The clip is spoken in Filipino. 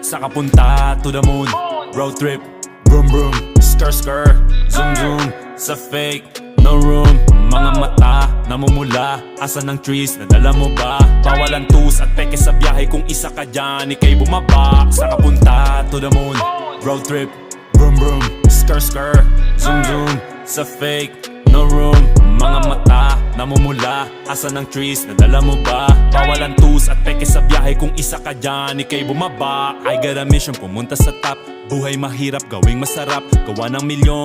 Sa kapunta to the moon, road trip, vroom vroom, skr skr, zoom zoom. Sa fake, no room. Mga mata, namumula. Asa ng trees, nadala mo ba? Bawalan tus at peke sa biyahe. Kung isa ka dyan, ikay bumaba. Sa kapunta to the moon, road trip, vroom vroom, skr skr, zoom zoom. Sa fake, no room. Mga mata, namumula. Asa ng trees, nadala mo ba? Bawalan tus at peke sa biyahe. Kung isa ka dyan, ikay bumaba. I got a mission, pumunta sa top. Buhay mahirap, gawing masarap. Gawa ng milyon